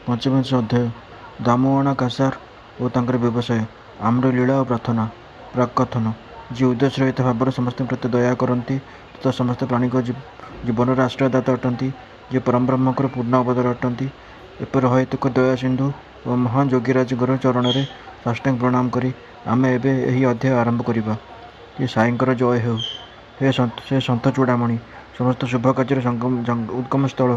ପଞ୍ଚବିଂଶ ଅଧ୍ୟାୟ। ଦାମୁଅଣା କାସାର ଓ ତାଙ୍କର ବ୍ୟବସାୟ। ଆମର ଲୀଳା ଓ ପ୍ରାର୍ଥନା। ପ୍ରାକଥନ। ଯିଏ ଉଦ୍ଦେଶ୍ୟ ରହିତ ଭାବରେ ସମସ୍ତଙ୍କ ପ୍ରତି ଦୟା କରନ୍ତି ତଥା ସମସ୍ତ ପ୍ରାଣୀଙ୍କ ଜୀବନର ଆଶ୍ରୟଦାତା ଅଟନ୍ତି, ଯିଏ ପରମବ୍ରହ୍ମଙ୍କର ପୂର୍ଣ୍ଣ ଅବତାର ଅଟନ୍ତି, ଏପରି ହୈତୁକ ଦୟା ସିନ୍ଧୁ ଓ ମହାନ୍ ଯୋଗୀରାଜଙ୍କର ଚରଣରେ ସାଷ୍ଟାଙ୍ଗ ପ୍ରଣାମ କରି ଆମେ ଏବେ ଏହି ଅଧ୍ୟାୟ ଆରମ୍ଭ କରିବା। ଶ୍ରୀ ସାଇଙ୍କର ଜୟ ହେଉ। ସେ ସନ୍ଥ ଚୂଡ଼ାମଣି, ସମସ୍ତ ଶୁଭ କାର୍ଯ୍ୟର ଉଦ୍ଗମସ୍ଥଳ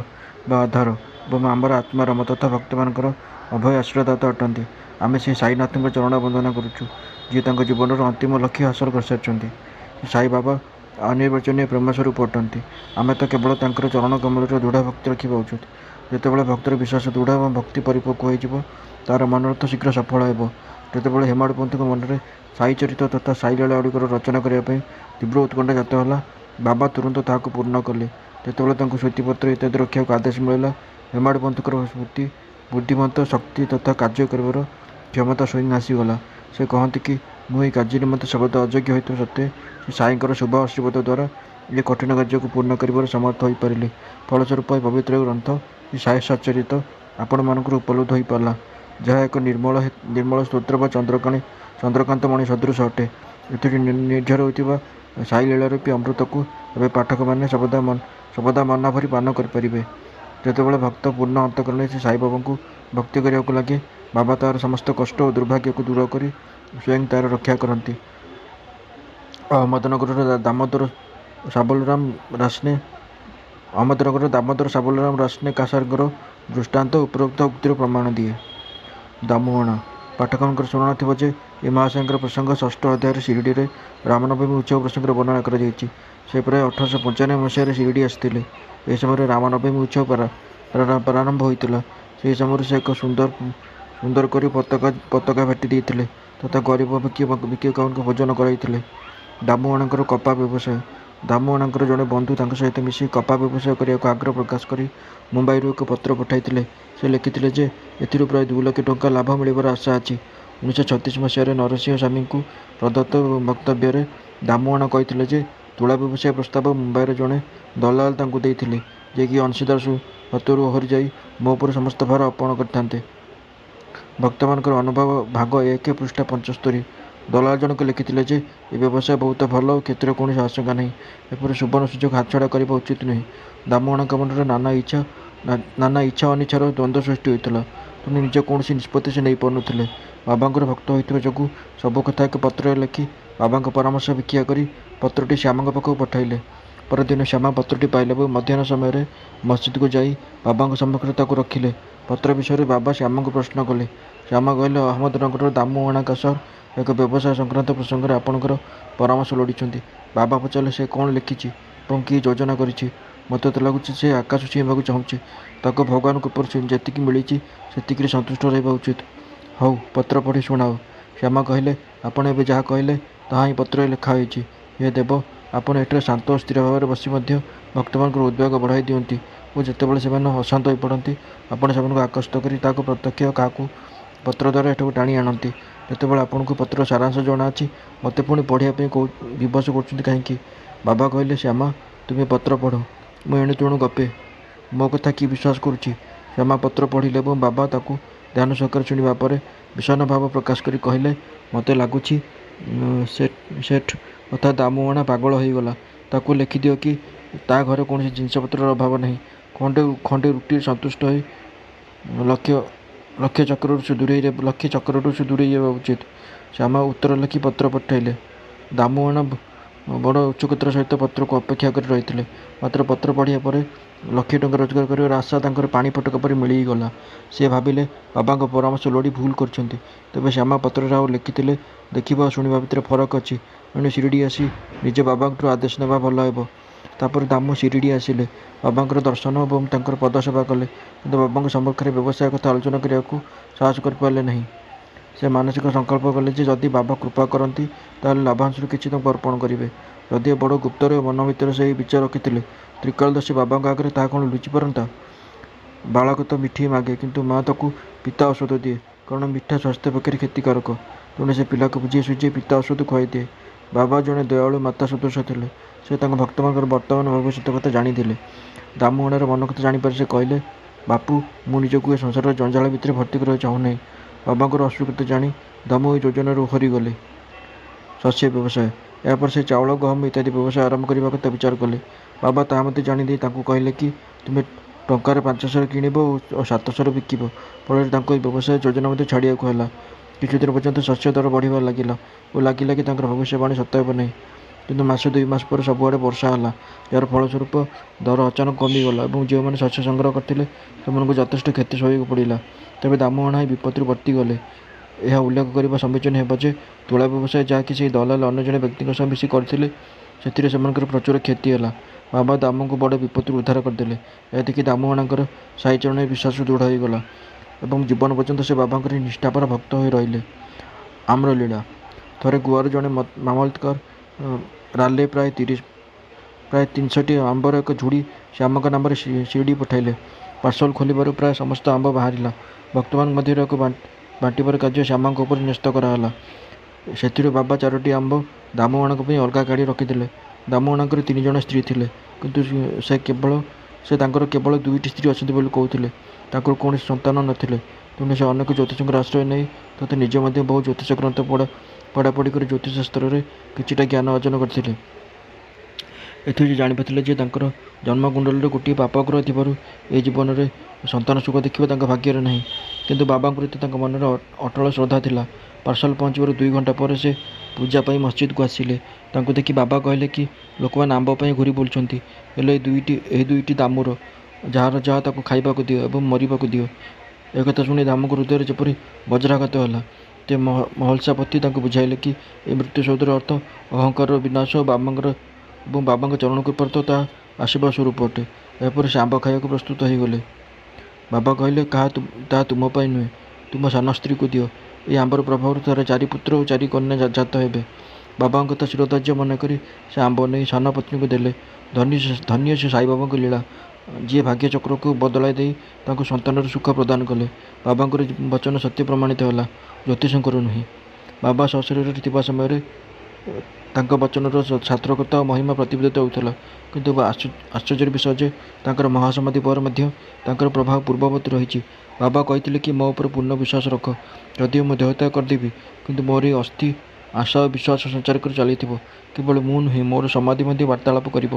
ବା ଆଧାର ଏବଂ ଆମର ଆତ୍ମାର ତଥା ଭକ୍ତମାନଙ୍କର ଅଭୟ ଆଶ୍ରୟଦାତା ଅଟନ୍ତି। ଆମେ ଶ୍ରୀ ସାଇନାଥଙ୍କ ଚରଣ ବନ୍ଦନା କରୁଛୁ, ଯିଏ ତାଙ୍କ ଜୀବନର ଅନ୍ତିମ ଲକ୍ଷ୍ୟ ହାସଲ କରିସାରିଛନ୍ତି। ଶ୍ରୀ ସାଇ ବାବା ଅନିର୍ବାଚନୀୟ ପ୍ରେମ ସ୍ୱରୂପ ଅଟନ୍ତି। ଆମେ ତ କେବଳ ତାଙ୍କର ଚରଣ କମଳରେ ଦୃଢ଼ ଭକ୍ତି ରଖିବା ଉଚିତ। ଯେତେବେଳେ ଭକ୍ତର ବିଶ୍ୱାସ ଦୃଢ଼ ଏବଂ ଭକ୍ତି ପରିପକ୍ୱ ହୋଇଯିବ, ତାହାର ମନୋରଥ ଶୀଘ୍ର ସଫଳ ହେବ। ଯେତେବେଳେ ହେମାଡ ପନ୍ଥଙ୍କ ମନରେ ସାଇ ଚରିତ ତଥା ସାଇ ଲୀଳାଗୁଡ଼ିକର ରଚନା କରିବା ପାଇଁ ତୀବ୍ର ଉତ୍କଣ୍ଠା ଜାତ ହେଲା, ବାବା ତୁରନ୍ତ ତାହାକୁ ପୂର୍ଣ୍ଣ କଲେ। ଯେତେବେଳେ ତାଙ୍କୁ ସ୍ମୃତିପତ୍ର ଇତ୍ୟାଦି ରଖିବାକୁ ଆଦେଶ ମିଳିଲା, ହେମାଡ ପନ୍ଥଙ୍କର ସ୍ମୃତି, ବୁଦ୍ଧିମନ୍ତ, ଶକ୍ତି ତଥା କାର୍ଯ୍ୟ କରିବାର କ୍ଷମତା ସ୍ୱୟଂ ଆସିଗଲା। ସେ କହନ୍ତି କି, ମୁଁ ଏହି କାର୍ଯ୍ୟ ନିମନ୍ତେ ସର୍ବଦା ଅଯୋଗ୍ୟ ହୋଇଥିବା ସତ୍ତ୍ୱେ ଶ୍ରୀ ସାଇଙ୍କର ଶୁଭ ଆଶୀର୍ବାଦ ଦ୍ୱାରା ଏ କଠିନ କାର୍ଯ୍ୟକୁ ପୂର୍ଣ୍ଣ କରିବାରେ ସମର୍ଥ ହୋଇପାରିଲି। ଫଳସ୍ୱରୂପ ଏହି ପବିତ୍ର ଗ୍ରନ୍ଥ ଶ୍ରୀ ସାଇ ସଚ୍ଚରିତ ଆପଣମାନଙ୍କର ଉପଲବ୍ଧ ହୋଇପାରିଲା, ଯାହା ଏକ ନିର୍ମଳ ସ୍ତୋତ୍ର ବା ଚନ୍ଦ୍ରକାନ୍ତମଣି ସଦୃଶ ଅଟେ। ଏଥିରେ ନିର୍ଝର ହୋଇଥିବା ସାଇ ଲୀଳାରୂପୀ ଅମୃତକୁ ଏବେ ପାଠକମାନେ ସର୍ବଦା ମନ ଭରି ପାନ କରିପାରିବେ। ଯେତେବେଳେ ଭକ୍ତ ପୂର୍ଣ୍ଣ ଅନ୍ତଃକରଣରେ ଶ୍ରୀ ସାଇବାବାଙ୍କୁ ଭକ୍ତି କରିବାକୁ ଲାଗେ, ବାବା ତାହାର ସମସ୍ତ କଷ୍ଟ ଓ ଦୁର୍ଭାଗ୍ୟକୁ ଦୂର କରି ସ୍ୱୟଂ ତାହାର ରକ୍ଷା କରନ୍ତି। ଅହମ୍ମଦନଗରର ଦାମୋଦର ସାବଲରାମ ରାସନେ କାସାରଙ୍କର ଦୃଷ୍ଟାନ୍ତ ଉପରୋକ୍ତ ଉକ୍ତିର ପ୍ରମାଣ ଦିଏ। ଦାମୁଅଣା। ପାଠକମାନଙ୍କର ସ୍ମରଣ ଥିବ ଯେ, ଏ ମହାସାଗର ପ୍ରସଙ୍ଗ ଷଷ୍ଠ ଅଧ୍ୟାୟରେ ଶିରିଡ଼ିରେ ରାମନବମୀ ଉତ୍ସବ ପ୍ରସଙ୍ଗରେ ବର୍ଣ୍ଣନା କରାଯାଇଛି। ସେ ପ୍ରାୟ 1895 ମସିହାରେ ଶିରିଡ଼ି ଆସିଥିଲେ। ଏହି ସମୟରେ ରାମନବମୀ ଉତ୍ସବ ପ୍ରାରମ୍ଭ ହୋଇଥିଲା। ସେହି ସମୟରେ ସେ ଏକ ସୁନ୍ଦର କରି ପତାକା ଭେଟି ଦେଇଥିଲେ ତଥା ଗରିବ ଭିକ୍ଷୁକମାନଙ୍କୁ ଭୋଜନ କରାଇଥିଲେ। ଦାମୁଅଣାଙ୍କର କପା ବ୍ୟବସାୟ। ଦାମୁଅଣାଙ୍କର ଜଣେ ବନ୍ଧୁ ତାଙ୍କ ସହିତ ମିଶି କପା ବ୍ୟବସାୟ କରିବାକୁ ଆଗ୍ରହ ପ୍ରକାଶ କରି ମୁମ୍ବାଇରୁ ଏକ ପତ୍ର ପଠାଇଥିଲେ। ସେ ଲେଖିଥିଲେ ଯେ, ଏଥିରୁ ପ୍ରାୟ 2 ଲକ୍ଷ ଟଙ୍କା ଲାଭ ମିଳିବାର ଆଶା ଅଛି। 1936 ମସିହାରେ ନରସିଂହ ସ୍ୱାମୀଙ୍କୁ ପ୍ରଦତ୍ତ ବକ୍ତବ୍ୟରେ ଦାମୁଅଣା କହିଥିଲେ ଯେ, ତୁଳା ବ୍ୟବସାୟ ପ୍ରସ୍ତାବ ମୁମ୍ବାଇର ଜଣେ ଦଲାଲ ତାଙ୍କୁ ଦେଇଥିଲେ, ଯିଏକି ଅଂଶୀଦାର ହାତରୁ ଓହରି ଯାଇ ମୋ ଉପରେ ସମସ୍ତ ଭାର ଅର୍ପଣ କରିଥାନ୍ତେ। ଭକ୍ତମାନଙ୍କର ଅନୁଭବ ଭାଗ 1 ପୃଷ୍ଠା 75। ଦଲାଲ ଜଣକ ଲେଖିଥିଲେ ଯେ, ଏ ବ୍ୟବସାୟ ବହୁତ ଭଲ ଓ କ୍ଷତିର କୌଣସି ଆଶଙ୍କା ନାହିଁ। ଏପରି ସୁବର୍ଣ୍ଣ ସୁଯୋଗ ହାତଛଡ଼ା କରିବା ଉଚିତ ନୁହେଁ। ଦାମୁଅଣାଙ୍କ ମନରେ ନାନା ଇଚ୍ଛା ଅନିଚ୍ଛାର ଦ୍ୱନ୍ଦ୍ୱ ସୃଷ୍ଟି ହୋଇଥିଲା, ତେଣୁ ନିଜ କୌଣସି ନିଷ୍ପତ୍ତି ସେ ନେଇପାରୁନଥିଲେ। ବାବାଙ୍କର ଭକ୍ତ ହୋଇଥିବା ଯୋଗୁଁ ସବୁ କଥା ଏକ ପତ୍ରରେ ଲେଖି ବାବାଙ୍କ ପରାମର୍ଶ ଭିକ୍ଷା କରି ପତ୍ରଟି ଶ୍ୟାମାଙ୍କ ପାଖକୁ ପଠାଇଲେ। ପରଦିନ ଶ୍ୟାମା ପତ୍ରଟି ପାଇଲେ ଏବଂ ମଧ୍ୟାହ୍ନ ସମୟରେ ମସଜିଦକୁ ଯାଇ ବାବାଙ୍କ ସମ୍ମୁଖରେ ତାକୁ ରଖିଲେ। ପତ୍ର ବିଷୟରେ ବାବା ଶ୍ୟାମାଙ୍କୁ ପ୍ରଶ୍ନ କଲେ। ଶ୍ୟାମା କହିଲେ, ଅହମ୍ମଦନଗରର ଦାମୁଅଣା କାସର ଏକ ବ୍ୟବସାୟ ସଂକ୍ରାନ୍ତ ପ୍ରସଙ୍ଗରେ ଆପଣଙ୍କର ପରାମର୍ଶ ଲୋଡ଼ିଛନ୍ତି। ବାବା ପଚାରିଲେ, ସେ କ'ଣ ଲେଖିଛି ଏବଂ କି ଯୋଜନା କରିଛି? ମୋତେ ତ ଲାଗୁଛି ସେ ଆକାଶ ଛୁଇଁବାକୁ ଚାହୁଁଛି। ତାକୁ ଭଗବାନ କୃପାରୁ ଯେତିକି ମିଳିଛି ସେତିକିରେ ସନ୍ତୁଷ୍ଟ ରହିବା ଉଚିତ। ହଉ, ପତ୍ର ପଢ଼ି ଶୁଣାଅ। ଶ୍ୟାମା କହିଲେ, ଆପଣ ଏବେ ଯାହା କହିଲେ ତାହା ହିଁ ପତ୍ରରେ ଲେଖା ହୋଇଛି। ହେ ଦେବ, ଆପଣ ଏଠାରେ ଶାନ୍ତ ଓ ସ୍ଥିର ଭାବରେ ବସି ମଧ୍ୟ ଭକ୍ତମାନଙ୍କର ଉଦ୍ବେଗ ବଢ଼ାଇ ଦିଅନ୍ତି ଓ ଯେତେବେଳେ ସେମାନେ ଅଶାନ୍ତ ହୋଇପଡ଼ନ୍ତି, ଆପଣ ସେମାନଙ୍କୁ ଆକର୍ଷିତ କରି ତାହାକୁ ପ୍ରତ୍ୟକ୍ଷ କାହାକୁ ପତ୍ର ଦ୍ୱାରା ଏଠାକୁ ଟାଣି ଆଣନ୍ତି। ଯେତେବେଳେ ଆପଣଙ୍କୁ ପତ୍ରର ସାରାଂଶ ଜଣାଅଛି, ମୋତେ ପୁଣି ପଢ଼ିବା ପାଇଁ ବିବଶ କରୁଛନ୍ତି କାହିଁକି? ବାବା କହିଲେ, ଶ୍ୟାମା, ତୁମେ ପତ୍ର ପଢ଼, ମୁଁ ଏଣୁ ତେଣୁ ଗପେ। ମୋ କଥା କି ବିଶ୍ୱାସ କରୁଛି? ଶ୍ୟାମା ପତ୍ର ପଢ଼ିଲେ ଏବଂ ବାବା ତାକୁ ଧ୍ୟାନ ସହକାରେ ଶୁଣିବା ପରେ ଭୀଷଣ ଭାବ ପ୍ରକାଶ କରି କହିଲେ, ମୋତେ ଲାଗୁଛି ସେଠ୍ ଅର୍ଥାତ୍ ଦାମୁଅଣା ପାଗଳ ହୋଇଗଲା। ତାକୁ ଲେଖିଦିଅ କି ତା ଘରେ କୌଣସି ଜିନିଷପତ୍ରର ଅଭାବ ନାହିଁ। ଖଣ୍ଡେ ରୁଟିରେ ସନ୍ତୁଷ୍ଟ ହୋଇ ଲକ୍ଷ୍ୟ ଚକ୍ରରୁ ସେ ଦୂରେଇ ଯିବା ଉଚିତ। ଶ୍ୟାମା ଉତ୍ତର ଲେଖି ପତ୍ର ପଠାଇଲେ। ଦାମୁଅଣା ବଡ଼ ଉତ୍ସୁକତାର ସହିତ ପତ୍ରକୁ ଅପେକ୍ଷା କରି ରହିଥିଲେ। ମାତ୍ର ପତ୍ର ପଢ଼ିବା ପରେ ଲକ୍ଷେ ଟଙ୍କା ରୋଜଗାର କରିବାର ଆଶା ତାଙ୍କର ପାଣି ଫୋଟକା ପରି ମିଳିଗଲା। ସେ ଭାବିଲେ, ବାବାଙ୍କ ପରାମର୍ଶ ଲୋଡ଼ି ଭୁଲ କରିଛନ୍ତି। ତେବେ ଶ୍ୟାମା ପତ୍ରରେ ଆଉ ଲେଖିଥିଲେ, ଦେଖିବା ଓ ଶୁଣିବା ଭିତରେ ଫରକ ଅଛି। ଏଣୁ ଶିରିଡ଼ି ଆସି ନିଜେ ବାବାଙ୍କଠାରୁ ଆଦେଶ ନେବା ଭଲ ହେବ। ତାପରେ ଦାମୁ ଶିରିଡ଼ି ଆସିଲେ। ବାବାଙ୍କର ଦର୍ଶନ ଏବଂ ତାଙ୍କର ପଦସେବା କଲେ, କିନ୍ତୁ ବାବାଙ୍କ ସମ୍ମୁଖରେ ବ୍ୟବସାୟ କଥା ଆଲୋଚନା କରିବାକୁ ସାହସ କରିପାରିଲେ ନାହିଁ। ସେ ମାନସିକ ସଂକଳ୍ପ କଲେ ଯେ, ଯଦି ବାବା କୃପା କରନ୍ତି ତାହେଲେ ଲାଭାଂଶରୁ କିଛି ତାଙ୍କୁ ଅର୍ପଣ କରିବେ। ଯଦିଓ ବଡ଼ ଗୁପ୍ତରେ ମନ ଭିତରେ ସେ ଏହି ବିଚାର ରଖିଥିଲେ, ତ୍ରିକାଳଦର୍ଶୀ ବାବାଙ୍କ ଆଗରେ ତାହା କ'ଣ ଲୁଚିପାରନ୍ତା? ବାଳକ ତ ମିଠେଇ ମାଗେ, କିନ୍ତୁ ମା ତାକୁ ପିତା ଔଷଧ ଦିଏ, କାରଣ ମିଠା ସ୍ୱାସ୍ଥ୍ୟ ପକ୍ଷରେ କ୍ଷତିକାରକ। ତେଣୁ ସେ ପିଲାକୁ ବୁଝେଇ ସୁଝେଇ ପିତା ଔଷଧ ଖୁଆଇଦିଏ। ବାବା ଜଣେ ଦୟାଳୁ ମାତା ସଦୃଶ ଥିଲେ। ସେ ତାଙ୍କ ଭକ୍ତମାନଙ୍କର ବର୍ତ୍ତମାନ ଭବିଷ୍ୟତ କଥା ଜାଣିଥିଲେ। ଦାମୁଅଣାର ମନ କଥା ଜାଣିପାରି ସେ କହିଲେ, ବାପୁ, ମୁଁ ନିଜକୁ ଏ ସଂସାରର ଜଞ୍ଜାଳ ଭିତରେ ଭର୍ତ୍ତି କରିବାକୁ ଚାହୁଁନାହିଁ। ବାବାଙ୍କର ଅସ୍ୱୀକୃତି ଜାଣି ଦାମୁ ଏ ଯୋଜନାରୁ ଓହରିଗଲେ। ଶସ୍ୟ ବ୍ୟବସାୟ। ଏହାପରେ ସେ ଚାଉଳ, ଗହମ ଇତ୍ୟାଦି ବ୍ୟବସାୟ ଆରମ୍ଭ କରିବା କଥା ବିଚାର କଲେ। ବାବା ତାହା ମଧ୍ୟ ଜାଣିଦେଇ ତାଙ୍କୁ କହିଲେ କି ତୁମେ ଟଙ୍କାରେ 500 କିଣିବ ଓ 700 ବିକିବ। ଫଳରେ ତାଙ୍କୁ ଏହି ବ୍ୟବସାୟ ଯୋଜନା ମଧ୍ୟ ଛାଡ଼ିବାକୁ ହେଲା। କିଛିଦିନ ପର୍ଯ୍ୟନ୍ତ ଶସ୍ୟ ଦର ବଢ଼ିବାରେ ଲାଗିଲା ଓ ଲାଗିଲା କି ତାଙ୍କର ଭବିଷ୍ୟବାଣୀ ସତ ହେବ ନାହିଁ। କିନ୍ତୁ ମାସେ 2 ମାସ ପରେ ସବୁଆଡ଼େ ବର୍ଷା ହେଲା, ଯାହାର ଫଳସ୍ୱରୂପ ଦର ଅଚାନକ କମିଗଲା ଏବଂ ଯେଉଁମାନେ ଶସ୍ୟ ସଂଗ୍ରହ କରିଥିଲେ ସେମାନଙ୍କୁ ଯଥେଷ୍ଟ କ୍ଷତି ସହିବାକୁ ପଡ଼ିଲା। ତେବେ ଦାମୁଅଣା ଏହି ବିପତ୍ତିରୁ ବର୍ତ୍ତିଗଲେ। ଏହା ଉଲ୍ଲେଖ କରିବା ସମୀଚୀନ ହେବ ଯେ ତୁଳା ବ୍ୟବସାୟ ଯାହାକି ସେହି ଦଲାଲ ଅନ୍ୟ ଜଣେ ବ୍ୟକ୍ତିଙ୍କ ସହ ମିଶି କରିଥିଲେ, ସେଥିରେ ସେମାନଙ୍କର ପ୍ରଚୁର କ୍ଷତି ହେଲା। ବାବା ଦାମୁଙ୍କୁ ବଡ଼ ବିପତ୍ତିରୁ ଉଦ୍ଧାର କରିଦେଲେ। ଏହା ଦେଖି ଦାମୁଅଣାଙ୍କର ସାଇଚରଣରେ ବିଶ୍ୱାସ ଦୃଢ଼ ହୋଇଗଲା ଏବଂ ଜୀବନ ପର୍ଯ୍ୟନ୍ତ ସେ ବାବାଙ୍କର ନିଷ୍ଠାପର ଭକ୍ତ ହୋଇ ରହିଲେ। ଆମ୍ରଲୀଳା। ଥରେ ଗୋଆରୁ ଜଣେ ମାମଲତକାର ରାଲେ ପ୍ରାୟ 300ଟି ଆମ୍ବର ଏକ ଝୁଡ଼ି ଶ୍ୟାମଙ୍କ ନାମରେ ଶିରଡ଼ି ପଠାଇଲେ। ପାର୍ସଲ ଖୋଲିବାରୁ ପ୍ରାୟ ସମସ୍ତ ଆମ୍ବ ବାହାରିଲା। ଭକ୍ତମାନଙ୍କ ମଧ୍ୟରେ ଏକ ବାଣ୍ଟିବାର କାର୍ଯ୍ୟ ଶ୍ୟାମଙ୍କ ଉପରେ ନ୍ୟସ୍ତ କରାଗଲା। ସେଥିରୁ ବାବା 4ଟି ଆମ୍ବ ଦାମୁଅଣାଙ୍କ ପାଇଁ ଅଲଗା କାଢ଼ି ରଖିଦେଲେ। ଦାମୁଅଣାଙ୍କର 3 ଜଣ ସ୍ତ୍ରୀ ଥିଲେ, କିନ୍ତୁ ସେ ତାଙ୍କର କେବଳ 2ଟି ସ୍ତ୍ରୀ ଅଛନ୍ତି ବୋଲି କହୁଥିଲେ। ତାଙ୍କର କୌଣସି ସନ୍ତାନ ନଥିଲେ। ତେଣୁ ସେ ଅନେକ ଜ୍ୟୋତିଷଙ୍କର ଆଶ୍ରୟ ନେଇ ତଥା ନିଜେ ମଧ୍ୟ ବହୁ ଜ୍ୟୋତିଷ ଗ୍ରନ୍ଥ ପଢ଼ାପଢ଼ି କରି ଜ୍ୟୋତିଷଶାସ୍ତ୍ରରେ କିଛିଟା ଜ୍ଞାନ ଅର୍ଜନ କରିଥିଲେ। ଏଥିରୁ ସେ ଜାଣିପାରିଥିଲେ ଯେ ତାଙ୍କର ଜନ୍ମକୁଣ୍ଡଳୀରେ ଗୋଟିଏ ପାପଗ୍ରହ ଥିବାରୁ ଏ ଜୀବନରେ ସନ୍ତାନ ସୁଖ ଦେଖିବା ତାଙ୍କ ଭାଗ୍ୟରେ ନାହିଁ। କିନ୍ତୁ ବାବାଙ୍କ ପ୍ରତି ତାଙ୍କ ମନରେ ଅଟଳ ଶ୍ରଦ୍ଧା ଥିଲା। ପାର୍ସଲ ପହଞ୍ଚିବାର 2 ଘଣ୍ଟା ପରେ ସେ ପୂଜା ପାଇଁ ମସଜିଦକୁ ଆସିଲେ। ତାଙ୍କୁ ଦେଖି ବାବା କହିଲେ କି ଲୋକମାନେ ଆମ୍ବ ପାଇଁ ଘୁରି ବୁଲୁଛନ୍ତି, ହେଲେ ଏହି ଦୁଇଟି ଦାମୁର। ଯାହାର ଯାହା ତାକୁ ଖାଇବାକୁ ଦିଅ ଏବଂ ମରିବାକୁ ଦିଅ। ଏକଥା ଶୁଣି ଦାମୁଙ୍କ ହୃଦୟରେ ଯେପରି ବଜ୍ରାଘାତ ହେଲା। ସେ ମହଲସାପତି ତାଙ୍କୁ ବୁଝାଇଲେ କି ଏହି ମୃତ୍ୟୁ ଶବ୍ଦର ଅର୍ଥ ଅହଙ୍କାରର ବିନାଶ ଏବଂ ବାବାଙ୍କ ଚରଣ କୃପାରୁ ତ ତାହା ଆଶୀର୍ବାଦ ସ୍ୱରୂପ ଅଟେ। ଏହାପରେ ସେ ଆମ୍ବ ଖାଇବାକୁ ପ୍ରସ୍ତୁତ ହୋଇଗଲେ। ବାବା କହିଲେ, ତାହା ତୁମ ପାଇଁ ନୁହେଁ, ତୁମ ସାନ ସ୍ତ୍ରୀକୁ ଦିଅ। ଏହି ଆମ୍ବର ପ୍ରଭାବରୁ ତାର 4 ପୁତ୍ର ଓ 4 କନ୍ୟା ଜାତ ହେବେ। ବାବାଙ୍କ କଥା ଶିରୋଧାର୍ଯ୍ୟ ମନେକରି ସେ ଆମ୍ବ ନେଇ ସାନ ପତ୍ନୀକୁ ଦେଲେ। ଧନ୍ୟ ସେ ସାଇବାବାଙ୍କ ଲୀଳା, ଯିଏ ଭାଗ୍ୟଚକ୍ରକୁ ବଦଳାଇ ଦେଇ ତାଙ୍କୁ ସନ୍ତାନର ସୁଖ ପ୍ରଦାନ କଲେ। ବାବାଙ୍କର ବଚନ ସତ୍ୟ ପ୍ରମାଣିତ ହେଲା, ଜ୍ୟୋତିଷଙ୍କର ନୁହେଁ। ବାବା ସଶରୀରରେ ଥିବା ସମୟରେ ତାଙ୍କ ବଚନର ସାର୍ଥକତା ଓ ମହିମା ପ୍ରତିପାଦିତ ହେଉଥିଲା। କିନ୍ତୁ ଆଶ୍ଚର୍ଯ୍ୟର ବିଷୟ ଯେ ତାଙ୍କର ମହାସମାଧି ପରେ ମଧ୍ୟ ତାଙ୍କର ପ୍ରଭାବ ପୂର୍ବବତ୍ ରହିଛି। ବାବା କହିଥିଲେ କି ମୋ ଉପରେ ପୂର୍ଣ୍ଣ ବିଶ୍ୱାସ ରଖ। ଯଦିଓ ମୁଁ ଦେହତ୍ୟାଗ କରିଦେବି, କିନ୍ତୁ ମୋର ଏହି ଅସ୍ଥି ଆଶା ଓ ବିଶ୍ୱାସ ସଞ୍ଚାର କରି ଚାଲିଥିବ। କେବଳ ମୁଁ ନୁହେଁ, ମୋର ସମାଧି ମଧ୍ୟ ବାର୍ତ୍ତାଳାପ କରିବ,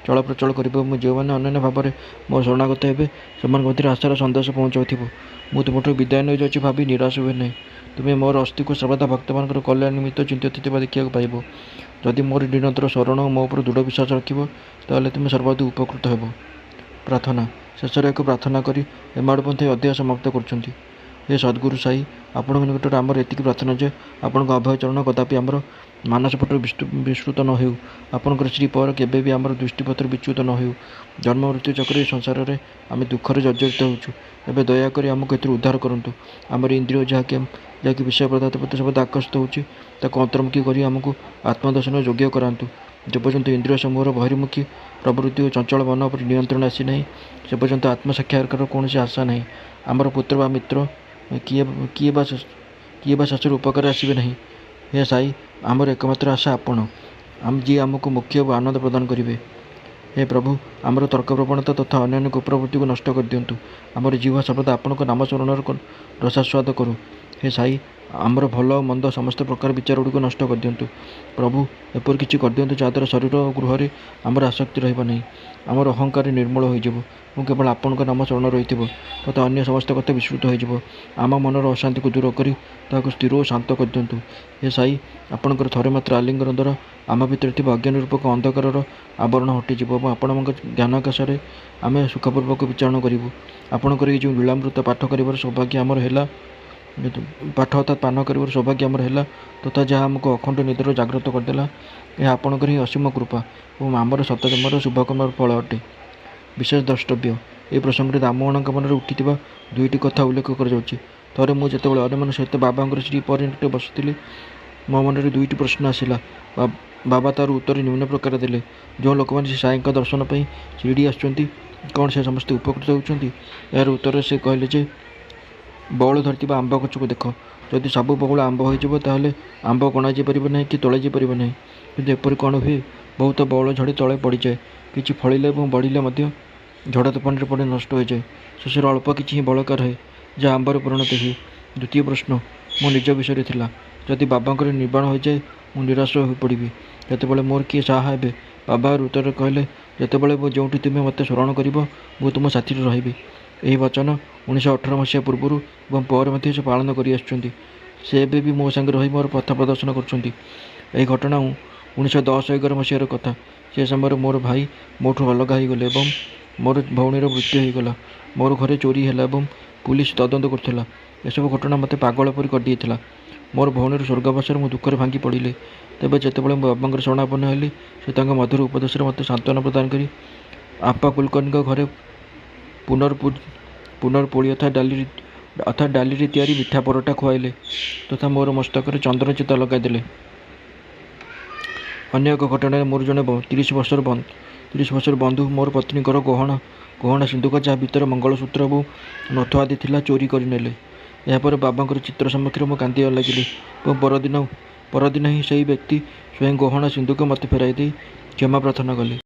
ଚଳପ୍ରଚଳ କରିବ ଏବଂ ଯେଉଁମାନେ ଅନନ୍ୟ ଭାବରେ ମୋ ଶରଣାଗତ ହେବେ ସେମାନଙ୍କ ମଧ୍ୟରେ ଆଶାର ସନ୍ଦେଶ ପହଞ୍ଚାଉଥିବ। ମୁଁ ତୁମଠାରୁ ବିଦାୟ ନେଇଯାଉଛି ଭାବି ନିରାଶ ହୁଏ ନାହିଁ। ତୁମେ ମୋର ଅସ୍ଥିକୁ ସର୍ବଦା ଭକ୍ତମାନଙ୍କର କଲ୍ୟାଣ ନିମିତ୍ତ ଚିନ୍ତିତ ଥିବା ଦେଖିବାକୁ ପାଇବ। ଯଦି ମୋର ନିରନ୍ତର ଶରଣ ଓ ମୋ ଉପରେ ଦୃଢ଼ ବିଶ୍ୱାସ ରଖିବ, ତାହେଲେ ତୁମେ ସର୍ବାଧିକ ଉପକୃତ ହେବ। ପ୍ରାର୍ଥନା। ଶେଷରେ ଏକ ପ୍ରାର୍ଥନା କରି ହେମାଡ଼ପନ୍ଥୀ ଅଧ୍ୟାୟ ସମାପ୍ତ କରୁଛନ୍ତି। ହେ ସଦ୍ଗୁରୁ ସାଇ, ଆପଣଙ୍କ ନିକଟରେ ଆମର ଏତିକି ପ୍ରାର୍ଥନା ଯେ ଆପଣଙ୍କ ଅଭୟ ଚରଣ କଦାପି ଆମର ମାନସପଟରୁ ବିସ୍ମୃତ ନ ହେଉ। ଆପଣଙ୍କର ଶ୍ରୀପଦ କେବେ ବି ଆମର ଦୃଷ୍ଟିପଥରୁ ବିଚ୍ୟୁତ ନ ହେଉ। ଜନ୍ମ ମୃତ୍ୟୁ ଚକ୍ରରେ ଏହି ସଂସାରରେ ଆମେ ଦୁଃଖରେ ଜର୍ଜରିତ ହେଉଛୁ। ଏବେ ଦୟାକରି ଆମକୁ ଏଥିରୁ ଉଦ୍ଧାର କରନ୍ତୁ। ଆମର ଇନ୍ଦ୍ରିୟ ଯାହାକି ବିଷୟ ପଦାର୍ଥ ପ୍ରତି ସର୍ବଦା ଆକର୍ଷିତ ହେଉଛି, ତାକୁ ଅନ୍ତର୍ମୁଖୀ କରି ଆମକୁ ଆତ୍ମଦର୍ଶନର ଯୋଗ୍ୟ କରାନ୍ତୁ। ଯେପର୍ଯ୍ୟନ୍ତ ଇନ୍ଦ୍ରିୟ ସମୂହର ବହିର୍ମୁଖୀ ପ୍ରବୃତ୍ତି ଓ ଚଞ୍ଚଳ ମନ ଉପରେ ନିୟନ୍ତ୍ରଣ ଆସିନାହିଁ, ସେ ପର୍ଯ୍ୟନ୍ତ ଆତ୍ମସାକ୍ଷାତ୍କାରର କୌଣସି ଆଶା ନାହିଁ। ଆମର ପୁତ୍ର ବା ମିତ୍ର କିଏ ବା ଶେଷରେ ଉପକାରରେ ଆସିବେ ନାହିଁ। ହେ ସାଇ, ଆମର ଏକମାତ୍ର ଆଶା ଆପଣ, ଯିଏ ଆମକୁ ମୋକ୍ଷ ଓ ଆନନ୍ଦ ପ୍ରଦାନ କରିବେ। ହେ ପ୍ରଭୁ, ଆମର ତର୍କ ପ୍ରବଣତା ତଥା ଅନ୍ୟାନ୍ୟ କୁପ୍ରବୃତ୍ତିକୁ ନଷ୍ଟ କରିଦିଅନ୍ତୁ। ଆମର ଜିହ୍ୱା ସର୍ବଦା ଆପଣଙ୍କ ନାମ ସ୍ମରଣର ରସାସ୍ୱାଦ କରୁ। ହେ ସାଇ, ଆମର ଭଲ ଓ ମନ୍ଦ ସମସ୍ତ ପ୍ରକାର ବିଚାରଗୁଡ଼ିକୁ ନଷ୍ଟ କରିଦିଅନ୍ତୁ। ପ୍ରଭୁ, ଏପରି କିଛି କରିଦିଅନ୍ତୁ ଯାହାଦ୍ୱାରା ଶରୀର ଓ ଗୃହରେ ଆମର ଆସକ୍ତି ରହିବ ନାହିଁ। ଆମର ଅହଙ୍କାର ନିର୍ମୂଳ ହୋଇଯିବ ଏବଂ କେବଳ ଆପଣଙ୍କ ନାମ ସ୍ମରଣ ରହିଥିବ ତଥା ଅନ୍ୟ ସମସ୍ତ କଥା ବିସ୍ମୃତ ହୋଇଯିବ। ଆମ ମନର ଅଶାନ୍ତିକୁ ଦୂର କରି ତାହାକୁ ସ୍ଥିର ଓ ଶାନ୍ତ କରିଦିଅନ୍ତୁ। ହେ ସାଇ, ଆପଣଙ୍କର ଥରେ ମାତ୍ର ଆଲିଙ୍ଗନ ଦ୍ୱାରା ଆମ ଭିତରେ ଥିବା ଅଜ୍ଞାନ ରୂପକ ଅନ୍ଧକାରର ଆବରଣ ହଟିଯିବ ଏବଂ ଆପଣଙ୍କ ଜ୍ଞାନାକାଶରେ ଆମେ ସୁଖପୂର୍ବକ ବିଚରଣ କରିବୁ। ଆପଣଙ୍କର ଏହି ଯେଉଁ ଲୀଳାମୃତ ପାଠ କରିବାର ସୌଭାଗ୍ୟ ଆମର ହେଲା, ପାନ କରିବାର ସୌଭାଗ୍ୟ ଆମର ହେଲା ତଥା ଯାହା ଆମକୁ ଅଖଣ୍ଡ ନିଦ୍ରାରୁ ଜାଗ୍ରତ କରିଦେଲା, ଏହା ଆପଣଙ୍କର ହିଁ ଅସୀମ କୃପା ଏବଂ ଆମର ଶତଜନ୍ମର ଶୁଭକର୍ମର ଫଳ ଅଟେ। ବିଶେଷ ଦ୍ରଷ୍ଟବ୍ୟ। ଏହି ପ୍ରସଙ୍ଗରେ ଦାମୁଅଣାଙ୍କ ମନରେ ଉଠିଥିବା 2ଟି କଥା ଉଲ୍ଲେଖ କରାଯାଉଛି। ଥରେ ମୁଁ ଯେତେବେଳେ ଅନ୍ୟମାନଙ୍କ ସହିତ ବାବାଙ୍କର ଶ୍ରୀପଦ ନିକଟରେ ବସିଥିଲି, ମୋ ମନରେ 2ଟି ପ୍ରଶ୍ନ ଆସିଲା। ବାବା ତାର ଉତ୍ତର ନିମ୍ନ ପ୍ରକାର ଦେଲେ। ଯେଉଁ ଲୋକମାନେ ସେ ସାଇଙ୍କ ଦର୍ଶନ ପାଇଁ ଶିରଡ଼ି ଆସୁଛନ୍ତି, କ'ଣ ସେ ସମସ୍ତେ ଉପକୃତ ହେଉଛନ୍ତି? ଏହାର ଉତ୍ତରରେ ସେ କହିଲେ ଯେ ବଉଳ ଧରିଥିବା ଆମ୍ବ ଗଛକୁ ଦେଖ। ଯଦି ସବୁ ବଉଳ ଆମ୍ବ ହୋଇଯିବ, ତାହେଲେ ଆମ୍ବ ଗଣାଯାଇ ପାରିବ ନାହିଁ କି ତୋଳାଯାଇ ପାରିବ ନାହିଁ। କିନ୍ତୁ ଏପରି କ'ଣ ହୁଏ? ବହୁତ ବଉଳ ଝଡ଼ି ତଳେ ପଡ଼ିଯାଏ। କିଛି ଫଳିଲେ ଏବଂ ବଢ଼ିଲେ ମଧ୍ୟ ଝଡ଼ ତୋଫାନରେ ପଡ଼ି ନଷ୍ଟ ହୋଇଯାଏ। ଶେଷରେ ଅଳ୍ପ କିଛି ହିଁ ବଳକା ରହେ, ଯାହା ଆମ୍ବରେ ପରିଣତ ହୁଏ। ଦ୍ୱିତୀୟ ପ୍ରଶ୍ନ ମୋ ନିଜ ବିଷୟରେ ଥିଲା। ଯଦି ବାବାଙ୍କର ନିର୍ବାଣ ହୋଇଯାଏ, ମୁଁ ନିରାଶ ହୋଇପଡ଼ିବି। ସେତେବେଳେ ମୋର କିଏ ସାହା ହେବେ? ବାବା ଉତ୍ତରରେ କହିଲେ, ଯେତେବେଳେ ଯେଉଁଠି ତୁମେ ମୋତେ ସ୍ମରଣ କରିବ, ମୁଁ ତୁମ ସାଥିରେ ରହିବି। ଏହି ବଚନ 1918 ମସିହା ପୂର୍ବରୁ ଏବଂ ପରେ ମଧ୍ୟ ସେ ପାଳନ କରିଆସୁଛନ୍ତି। ସେ ଏବେ ବି ମୋ ସାଙ୍ଗେ ରହି ମୋର ପଥ ପ୍ରଦର୍ଶନ କରୁଛନ୍ତି। ଏହି ଘଟଣା 1910-11 ମସିହାର କଥା। ସେ ସମୟରେ ମୋର ଭାଇ ମୋଠୁ ଅଲଗା ହୋଇଗଲେ ଏବଂ ମୋର ଭଉଣୀର ମୃତ୍ୟୁ ହୋଇଗଲା। ମୋର ଘରେ ଚୋରି ହେଲା ଏବଂ ପୁଲିସ ତଦନ୍ତ କରୁଥିଲା। ଏସବୁ ଘଟଣା ମୋତେ ପାଗଳ ପରି କରିଦେଇଥିଲା। ମୋର ଭଉଣୀର ସ୍ୱର୍ଗବାସରେ ମୁଁ ଦୁଃଖରେ ଭାଙ୍ଗି ପଡ଼ିଲି। ତେବେ ଯେତେବେଳେ ମୁଁ ବାବାଙ୍କର ଶରଣାପନ୍ନ ହେଲି, ସେ ତାଙ୍କ ମଧୁର ଉପଦେଶରେ ମୋତେ ସାନ୍ତ୍ୱନା ପ୍ରଦାନ କରି ଆପା କୁଲକର୍ଣ୍ଣୀଙ୍କ ଘରେ ପୁନର୍ପୋଳି ଅର୍ଥାତ୍ ଡାଲିରେ ତିଆରି ମିଠା ପରଟା ଖୁଆଇଲେ ତଥା ମୋର ମସ୍ତକରେ ଚନ୍ଦନ ଚିତା ଲଗାଇଦେଲେ। ଅନ୍ୟ ଏକ ଘଟଣାରେ ମୋର ଜଣେ 30 ବର୍ଷର ବନ୍ଧୁ ମୋର ପତ୍ନୀଙ୍କର ଗହଣା ସିନ୍ଦୁକ, ଯାହା ଭିତରେ ମଙ୍ଗଳସୂତ୍ର ଏବଂ ନଥ ଆଦି ଥିଲା, ଚୋରି କରିନେଲେ। ଏହାପରେ ବାବାଙ୍କର ଚିତ୍ର ସମ୍ମୁଖରେ ମୁଁ କାନ୍ଦିବା ଲାଗିଲି ଏବଂ ପରଦିନ ହିଁ ସେହି ବ୍ୟକ୍ତି ସ୍ୱୟଂ ଗହଣା ସିନ୍ଦୁକ ମୋତେ ଫେରାଇ ଦେଇ କ୍ଷମା ପ୍ରାର୍ଥନା କଲେ।